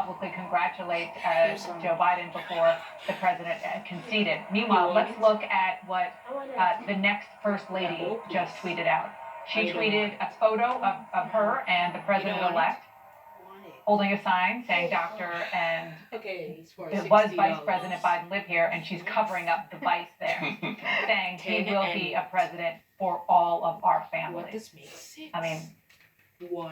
publicly congratulate Joe Biden before the president conceded. Meanwhile, let's look at what the next First Lady just tweeted out. She tweeted a photo of her and the president-elect holding a sign saying Dr. and it was Vice President Biden live here, and she's covering up the vice there, saying he will be a president for all of our families. I mean,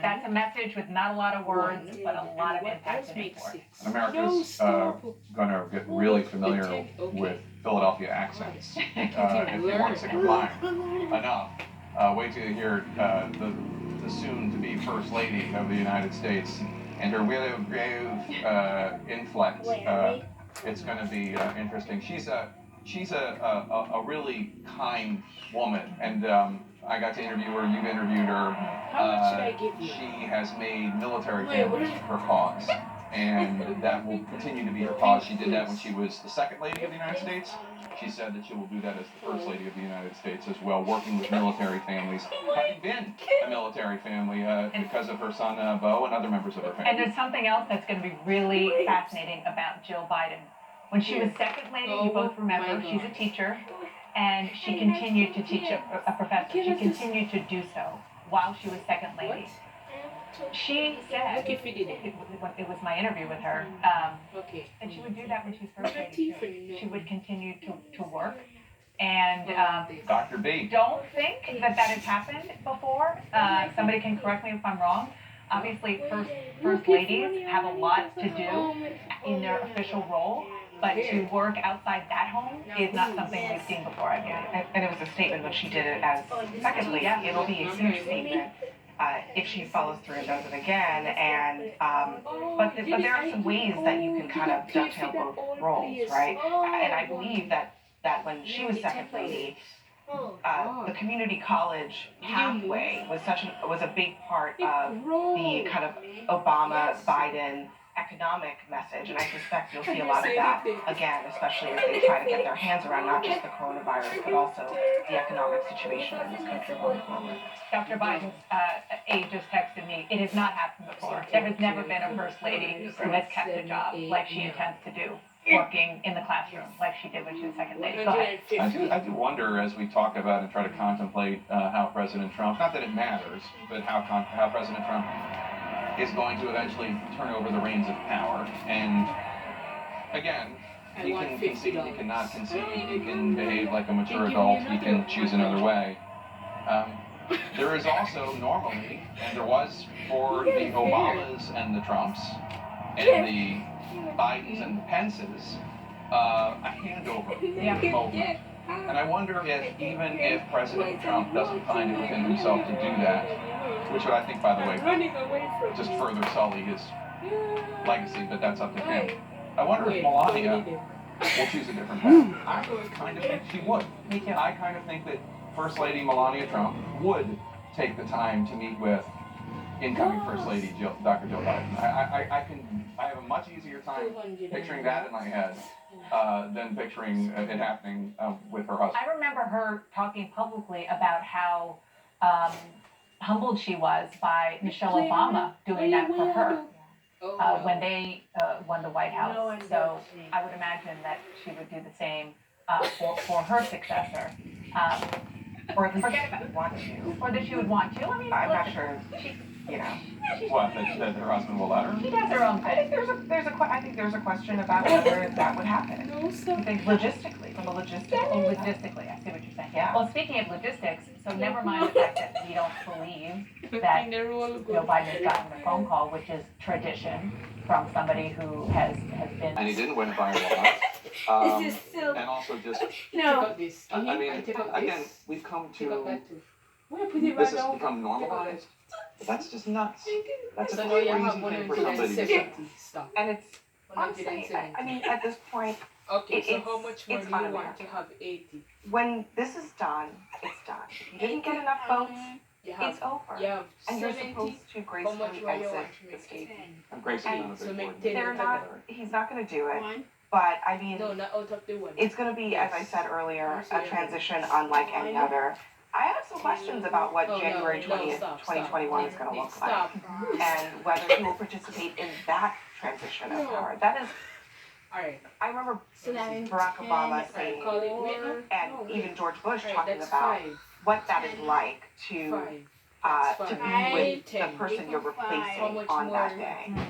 that's a message with not a lot of words, but a lot of impact in it for it. America's going to get really familiar with Philadelphia accents if they weren't sick of mine enough. Wait till you hear the soon-to-be First Lady of the United States and her willow grove inflect. It's going to be interesting. She's a really kind woman, and I got to interview her. You've interviewed her. How much should I give you? She has made military families her cause, and that will continue to be her cause. She did that when she was the Second Lady of the United States. She said that she will do that as the First Lady of the United States as well, working with military families, having been a military family because of her son Beau and other members of her family. And there's something else that's going to be really fascinating about Jill Biden. When she was Second Lady, you both remember, she's a teacher, and she continued to teach a professor. She continued to do so while she was Second Lady. She said, it was my interview with her, and she would do that when she's First Lady too. She would continue to work. And Dr. B. Don't think that has happened before. Somebody can correct me if I'm wrong. Obviously, first ladies have a lot to do in their official role, but to work outside that home is not something we've seen before. I mean, And it was a statement when she did it as Second Lady. It'll be a huge statement if she follows through and does it again. And but there are some ways that you can kind of dovetail both roles, right? And I believe that when she was Second Lady, the community college pathway was a big part of the kind of Obama-Biden economic message, and I suspect you'll see a lot of that again, especially as they try to get their hands around not just the coronavirus, but also the economic situation in this country going forward. Dr. Biden's aide just texted me, it has not happened before. There has never been a First Lady who has kept a job like she intends to do, working in the classroom like she did when she was Second Lady. Go ahead. I do wonder, as we talk about and try to contemplate how President Trump, not that it matters, but how President Trump is going to eventually turn over the reins of power. And again, he can concede, he cannot concede, he can behave like a mature adult, he can choose another way. There is also normally, and there was for the Obamas and the Trumps, and the Bidens and the Pences, a handover moment. And I wonder if, even if President Trump doesn't find it within himself to do that, which would, I think, by the way, just further sully his legacy, but that's up to him. I wonder if Melania will choose a different path. I kind of think she would. Me too. I kind of think that First Lady Melania Trump would take the time to meet with incoming First Lady Dr. Jill Biden. I have a much easier time picturing that in my head than picturing it happening with her husband. I remember her talking publicly about how humbled she was by Michelle Obama doing that for her when they won the White House. So I would imagine that she would do the same for her successor. Or at least Forget about she would want to. Or that she would want to. I mean, I'm look, not sure, you know. What, that her husband will let her? She does her own I think thing. there's a question about whether that would happen. I think logistically, from a logistical. Oh, logistically, I see what you're saying. Yeah. Well, speaking of logistics, so never mind the fact that we don't believe that Joe Biden has gotten a phone call, which is tradition from somebody who has been. And he didn't win by a lot. This is so. And also just, No. I mean, again, we've come to, Put it this right has now. become normalized. But that's just nuts. That's a So now crazy you have thing for somebody to do. 170 stuff. And it's honestly, I mean, at this point, Okay, so it's- how much more it's do you fine. want to have 80? when this is done, it's done. If you didn't get enough votes, You have, it's over. you have And you're 70. supposed to How much gracefully more you exit want to the make state. 10? I'm Gracie's And not a so big make word. 10 They're not, he's not gonna do it, One? but I mean, No, not out of the one. it's gonna be, as I said earlier, a transition unlike any other. I have some questions about what January 20th, 2021 is gonna look like, Stop. and whether he will participate in that transition of power. That is, Alright. I remember So that means Barack 10, Obama Right, saying, call it Vietnam. and even George Bush Alright, talking that's about 5. what that is like to 5. to That's be with the 10. person you're How replacing much on that more? day. How much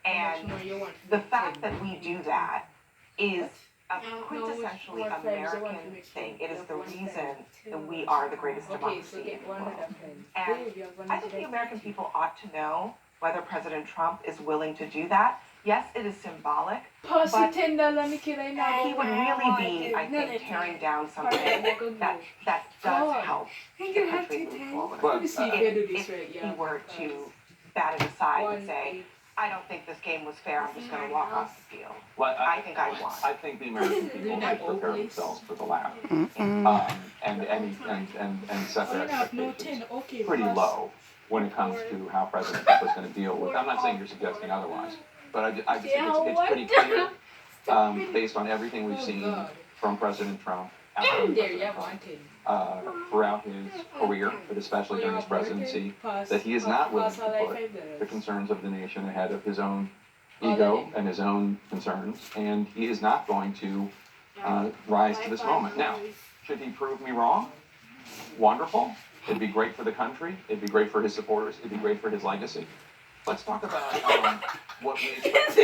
And more you want? the fact that we do that is a No, quintessentially what fives you want American to make thing. sure It is you the have one reason five. that we are the greatest Okay, so democracy in get the one world. of them. And Babe, you have one I of think the them. American people ought to know whether President Trump is willing to do that. Yes, it is symbolic. Pass But it $10 Nikki now. He would really be, I think, tearing down something that does help the country move forward. Let me see if they do this If right, he yeah. were to bat it aside and say, I don't think this game was fair, I'm just gonna walk off the field. Well, I think I won. I think the American people They're should not prepare always. themselves for the latter. And set their expectations pretty low when it comes to how President Trump is going to deal with. I'm not saying you're suggesting otherwise, but I just think it's pretty clear, based on everything we've seen from President Trump after There, President yeah, Trump, wanted. throughout his career, but especially during his presidency, that he is not willing to put the concerns of the nation ahead of his own ego and his own concerns, and he is not going to rise to this moment. Now, should he prove me wrong? Wonderful. It'd be great for the country. It'd be great for his supporters. It'd be great for his legacy. Let's talk about what we expect.